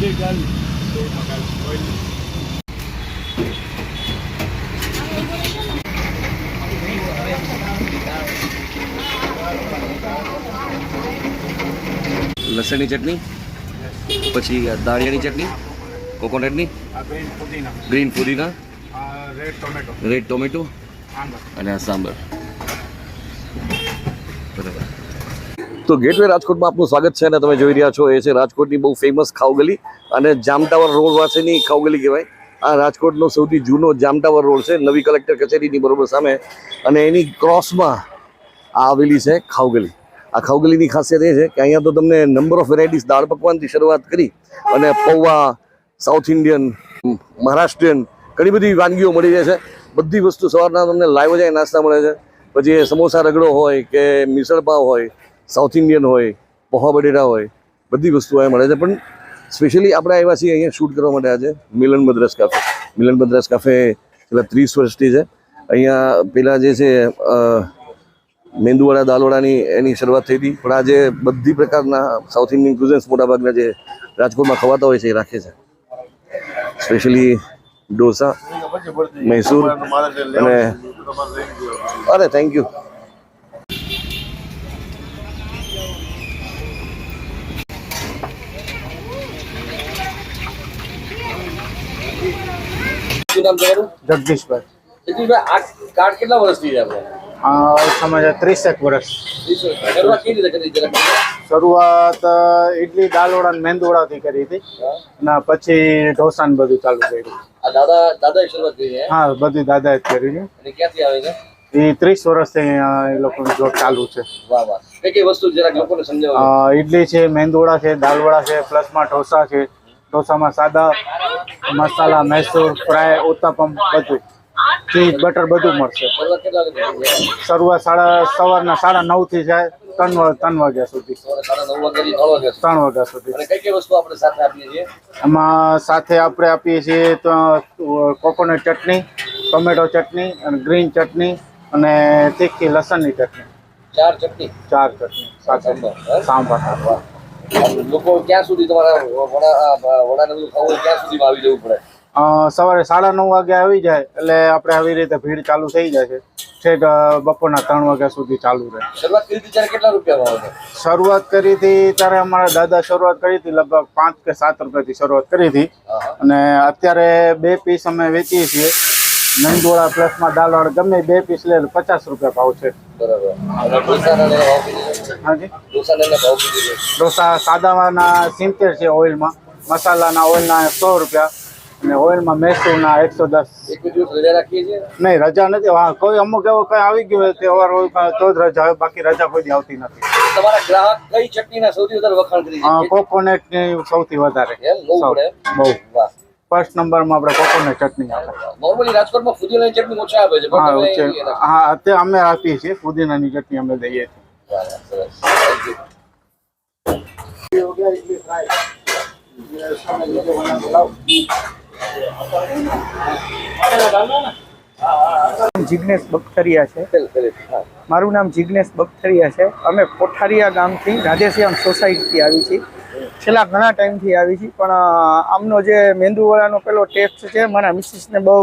ilegal to mag-oil. લસણની ચટણી, પછી દાળિયાની ચટણી, કોકોનટની, green પુદીના, red tomato અને આ સાંબર. બરાબર. તો ગેટવે રાજકોટમાં આપનું સ્વાગત છે અને તમે જોઈ રહ્યા છો એ છે રાજકોટની બહુ ફેમસ ખાઉગલી અને જામટાવર રોડ પાસેની ખાઉગલી કહેવાય. આ રાજકોટનો સૌથી જૂનો જામટાવર રોડ છે, નવી કલેક્ટર કચેરીની બરોબર સામે, અને એની ક્રોસમાં આવેલી છે ખાઉગલી. આ ખાઉગલીની ખાસિયત એ છે કે અહીંયા તો તમને નંબર ઓફ વેરાયટીઝ દાળ પકવાનથી શરૂઆત કરી અને પૌવા, સાઉથ ઇન્ડિયન, મહારાષ્ટ્રીયન ઘણી બધી વાનગીઓ મળી રહે છે. બધી વસ્તુ સવારના તમને લાઈવ જાય નાસ્તા મળે છે. પછી એ સમોસા રગડો હોય કે મિસળ પાવ હોય, સાઉથ ઇન્ડિયન હોય, પૌવા બટેટા હોય, બધી વસ્તુઓ અહીંયા મળે છે. પણ સ્પેશિયલી આપણે આવ્યા છીએ અહીંયા શૂટ કરવા માટે આજે મિલન મદ્રાસ કાફે. મિલન મદ્રાસ કાફે છેલ્લા 30 વર્ષથી છે. અહીંયા પેલા જે છે મેંદુવડા દાલવડાની એની શરૂઆત થઈ હતી, પણ આજે બધી પ્રકારના સાઉથ ઇન્ડિયન ક્યુઝન્સ મોટાભાગના જે રાજકોટમાં ખવાતા હોય છે એ રાખે છે. સ્પેશિયલી ઢોસા, મૈસૂર અને અરે થેન્ક યુ. જગદીશભાઈ. આ કાર્ડ કેટલા વર્ષથી છે આપણે? સમજ 30 વર્ષ. શરૂઆત કેવી રીતે કરી? શરૂઆત ઇડલી દાલવડા ને મેંદુવડાથી કરી હતી અને પછી ઢોસા ને બધું ચાલુ કર્યું. આ દાદાએ શરૂઆત કરી છે? હા, બધું દાદાએ જ કરી છે. અને ક્યાંથી આવે છે? એ 30 વર્ષથી એ લોકોનું જોબ ચાલુ છે. વાહ વાહ. કઈ વસ્તુ જરાક લોકોને સમજાવો. ઇડલી છે, મેંદુવડા છે, દાલવડા છે, પ્લસમાં ઢોસા છે. ઢોસામાં સાદા મસાલા, મૈસૂર, ફ્રાય, ઉત્તપમ બધું, ચીઝ બટર બધું મળશે. શરૂઆત સવારના 9:30 થી જાય 3 વાગ્યા સુધી. 3 વાગ્યા સુધી. એમાં સાથે આપણે આપીએ છીએ તો કોકોનટ ચટણી, ટોમેટો ચટણી અને ગ્રીન ચટણી અને તીખી લસણની ચટણી. 4 ચટણી સાથે સાંભાર. લોકો ક્યાં સુધી તમારા વડાને બધું ખાવું ક્યાં સુધીમાં આવી જવું પડે? સવારે 9:30 વાગે આવી જાય એટલે આપણે આવી રીતે ભીડ ચાલુ થઈ જાય છે. ઠેઠ બપોરના 3 વાગ્યા સુધી ચાલુ રહે. શરૂઆત કરી હતી ત્યારે કેટલા રૂપિયા ભાવ? શરૂઆત કરી હતી ત્યારે અમારા દાદા શરૂઆત કરી હતી લગભગ 5 કે 7 રૂપિયાથી શરૂઆત કરી હતી અને અત્યારે 2 પીસ અમે વેચીએ છીએ. મેંદુવડા પ્લસમાં દાલવડા ગમે 2 પીસ લે 50 રૂપિયા ભાવ છે. બરાબર. હાજી. ઢોસા સાદાના 70 છે, ઓઇલમાં મસાલાના ઓઇલના 100 રૂપિયા અને ઓઇલમાં મૈસૂરના 110. એક દિવસ રજા રાખીએ છીએ? નહીં, રજા નથી. હા, કોઈ અમુક એવો કઈ આવી ગયું હોય તહેવાર હોય તો જ રજા હોય, બાકી રજા કોઈ દી આવતી નથી. તમારા ગ્રાહક કઈ ચટણીના સૌથી વધારે વખાણ કરી છે? કોકોનટ ની સૌથી વધારે. બહુ. ફર્સ્ટ નંબરમાં આપણે કોકોનટ ચટણી આવે. નોર્મલી રાજકોટમાં ફુદીનાની ચટણી ઓછા આવે છે. હા, અત્યારે અમે આપીએ છીએ ફુદીનાની ચટણી અમે દઈએ છીએ. જિગ્નેશ બખતરિયા છે. મારું નામ જિગ્નેશ બખતરિયા છે. અમે કોઠારિયા ગામથી રાધેશ્યામ સોસાયટીથી આવી છીએ. છેલ્લા ઘણા ટાઈમથી આવી છીએ, પણ આમનો જે મેંદુવડાનો પેલો ટેસ્ટ છે મારા મિસિસને બહુ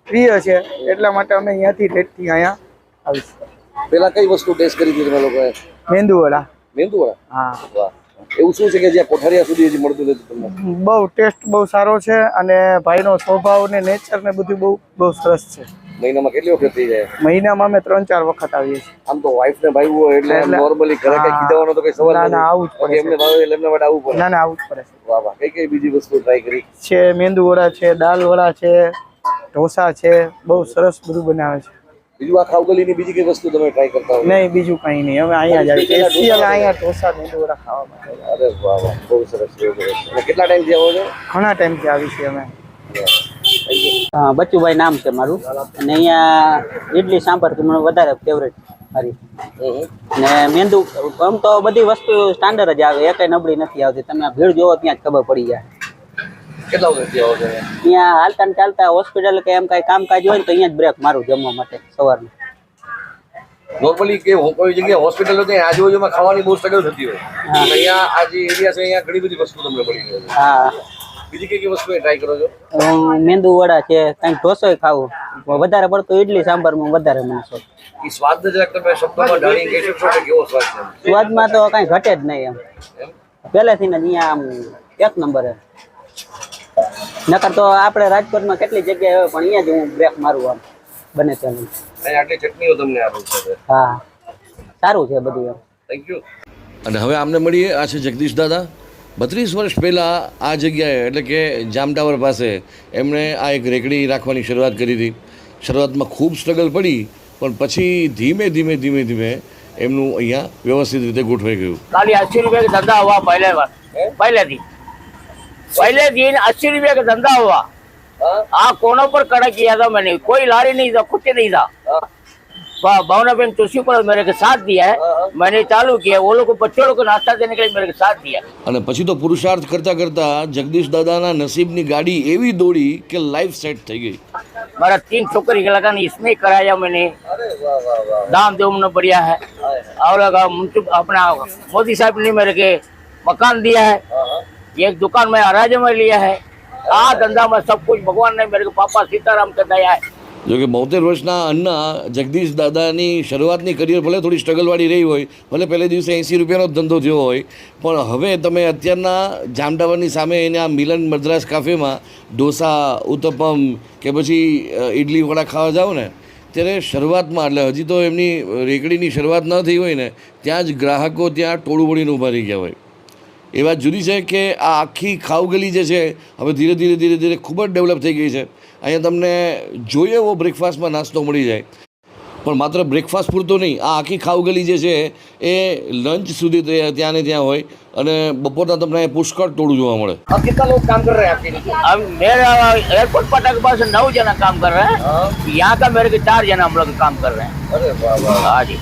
પ્રિય છે, એટલા માટે અમે અહીંયાથી લેટથી અહીંયા આવીશું. પેલા કઈ વસ્તુ ટેસ્ટ કરી હતી તમે લોકોએ? મેંદુવડા. મેંદુવડા? હા. વાહ. એવું શું છે કે જ્યાં કોઠારિયા સુધી હજી મળતું નથી તમને? બહુ ટેસ્ટ બહુ સારો છે અને ભાઈનો સ્વભાવ ને નેચર ને બધું બહુ સરસ છે. મહિનામાં કેટલી વખત થઈ જાય? મહિનામાં અમે 3-4 વખત આવીએ છીએ. આમ તો વાઈફ ને ભાઈ હોય એટલે નોર્મલી ઘરે કઈ કીધવાનો તો કઈ સવાલ નથી. ના, આવું જ પડે. એમને ભાવે એટલે એમને માટે આવવું પડે. ના, આવું જ પડે. વાહ વાહ. કઈ બીજી વસ્તુ ટ્રાય કરી છે? મેંદુવડા છે, દાલવડા છે, ઢોસા છે, બહુ સરસ બધું બનાવે છે. બીજું આ ખાઉગલીની બીજી કઈ વસ્તુ તમે ટ્રાય કરતા હોય? નહીં, બીજું કંઈ નહીં. અમે અહીંયા જ આવીએ સ્પેશિયલ અહીંયા ઢોસા મેંદુવડા ખાવા માટે. અરે વાહ વાહ, બહુ સરસ. કેટલા ટાઈમથી આવો છો? ઘણા ટાઈમથી આવી છીએ અમે. હા, બચ્ચુભાઈ નામ છે મારું. અને અહીંયા ઇડલી સાંભાર મને વધારે ફેવરેટ મારી. ને મેંદુ આમ તો બધી વસ્તુ સ્ટાન્ડર્ડ જ આવે, એકેય નબળી નથી આવતી. તમે ભીડ જોવો ત્યાં જ ખબર પડી જાય. કેટલા વર્ષથી આવો છો? અહીંયા હાલતા ને ચાલતા હોસ્પિટલ કે એમ કઈ કામકાજ હોય ને તો અહીંયા જ બ્રેક મારું જમવા માટે સવારમાં. નોર્મલી કે કોઈ જગ્યાએ હોસ્પિટલ હોય આજુબાજુમાં ખાવાની બહુ સ્ટ્રગલ થતી હોય, અહીંયા આ જે એરિયા છે અહીંયા ઘણી બધી વસ્તુ તમને મળી રહે છે. હા, બીજી કઈ વસ્તુ ટ્રાય કરો છો? મેંદુ વડા છે, કંઈક ઢોસોય ખાવું. વધારે પડતું ઇડલી સાંભારમાં વધારે મને શોખ. એ સ્વાદ જરાક તમે શબ્દોમાં ઢાળી કહી શકશો કે કેવો સ્વાદ છે? સ્વાદમાં તો કાંઈ ઘટે જ નહીં એમ. પહેલેથી જ અહીંયા આમ એક નંબર હે. નકર તો આપણે રાજકોટમાં કેટલી જગ્યાએ હોય, પણ અહીંયા જ હું બ્રેક મારું આમ બને ત્યાં. અહીં આટલી ચટણીઓ તમને આપું છે. હા, સારું છે બધું એમ. Thank you. અને હવે આમને મળીએ, આ છે જગદીશ દાદા. 32 વર્ષ પહેલાં આ જગ્યાએ એટલે કે જામ ટાવર પાસે એમણે આ એક રેકડી રાખવાની શરૂઆત કરી હતી. શરૂઆતમાં ખૂબ સ્ટ્રગલ પડી, પણ પછી ધીમે ધીમે ધીમે ધીમે એમનું અહીંયા વ્યવસ્થિત રીતે ગોઠવાઈ ગયું. खाली 80 रुपए का धंधा हुआ पहले दिन 80 रुपए का धंधा हुआ। हाँ, कोनों पर खड़ा किया था मैंने, कोई लारी नहीं था, कुछ नहीं था। भावना बहन तुलसी पर मेरे के साथ दिया है, मैंने चालू किया। वो लोग को बच्चों लोग को नाश्ता देने के लिए मेरे के साथ दिया। અને પછી તો પુરુષાર્થ કરતાં કરતાં જગદીશ દાદાના નસીબની ગાડી એવી દોડી કે લાઈફ સેટ થઈ ગઈ. मेरा 3 छोकरी का लगान इसमें कराया मैंने। दाम देव ने बढ़िया है। और अपना मोदी साहब ने मेरे के मकान दिया है, एक दुकान में अराज में लिया है। आ धंधा में सब कुछ भगवान ने मेरे को पापा सीताराम का दया है। જો કે 72 વર્ષના અન્ના જગદીશ દાદાની શરૂઆતની કરિયર ભલે થોડી સ્ટ્રગલવાળી રહી હોય, ભલે પહેલે દિવસે 80 રૂપિયાનો જ ધંધો થયો હોય, પણ હવે તમે અત્યારના જામ ટાવરની સામે એને આ મિલન મદ્રાસ કાફેમાં ઢોસા, ઉત્તપમ કે પછી ઇડલી વડા ખાવા જાઓ ને, ત્યારે શરૂઆતમાં એટલે હજી તો એમની રેકડીની શરૂઆત ન થઈ હોય ને, ત્યાં જ ગ્રાહકો ત્યાં ટોળું વળીને ઊભા રહી ગયા હોય. એ વાત જુદી છે કે આ આખી ખાવગલી જે છે હવે ધીરે ધીરે ધીરે ધીરે ખૂબ જ ડેવલપ થઈ ગઈ છે. અહીંયા તમને જોઈએ એવો બ્રેકફાસ્ટમાં નાસ્તો મળી જાય, પણ માત્ર બ્રેકફાસ્ટ પૂરતો નહીં, આ આખી ખાવગલી જે છે એ લંચ સુધી ત્યાં ને ત્યાં હોય અને બપોરના તમને પુષ્કળ ટોળું જોવા મળે. अब कितना लोग काम कर रहे हैं आपके नीचे? अब मेरा एयरपोर्ट पटा के पास 9 जना काम कर रहे हैं। यहाँ का मेरे के 4 जना हम लोग काम कर रहे हैं। अरे वाह वाह. हाँ जी।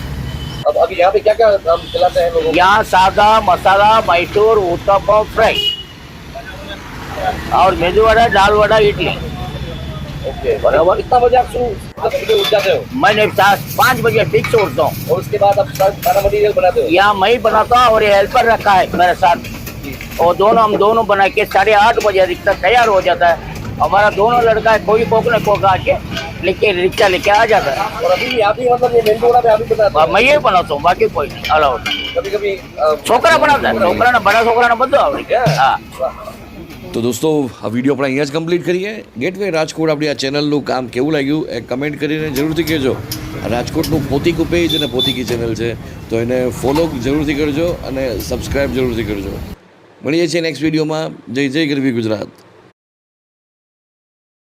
अब अभी यहाँ पे क्या क्या काम चलाते हैं लोग? यहाँ सादा मसाला मैसूर उत्तपम फ्राई और मेदू वड़ा दाल वड़ा इडली। ओके, बराबर. कितना बजे आप शुरू उठ जाते हो? मैंने 5 बजे फिक्स उठता हूँ। और उसके बाद आप सारा मटीरियल बनाते हो? यहाँ मैं ही बनाता हूँ और ये हेल्पर रखा है मेरे साथ, और हम दोनों बना के 8:30 बजे रिक्शा तैयार हो जाता है। हमारा दोनों लड़का है, कोई कोक ने कोक आके लेके रिक्शा लेके आ जाता है। और अभी आप ही मतलब ये मेंदू वड़ा पे आप ही बनाते हो? मैं ही बनाता हूँ, बाकी कोई नहीं अलाउड। कभी कभी छोकरा बनाता है, छोकरा ने बड़ा छोकरा ने બધું આવડે. હા. તો દોસ્તો આ વિડીયો આપણે અહીંયા જ કમ્પ્લીટ કરીએ. ગેટવે રાજકોટ આપણી આ ચેનલનું કામ કેવું લાગ્યું એ કમેન્ટ કરીને જરૂરથી કહેજો. રાજકોટનું પોતીકું પેજ અને પોતીકી ચેનલ છે, તો એને ફોલો જરૂરથી કરજો અને સબસ્ક્રાઈબ જરૂરથી કરજો. મળીએ છીએ નેક્સ્ટ વિડીયોમાં. જય જય ગરવી ગુજરાત.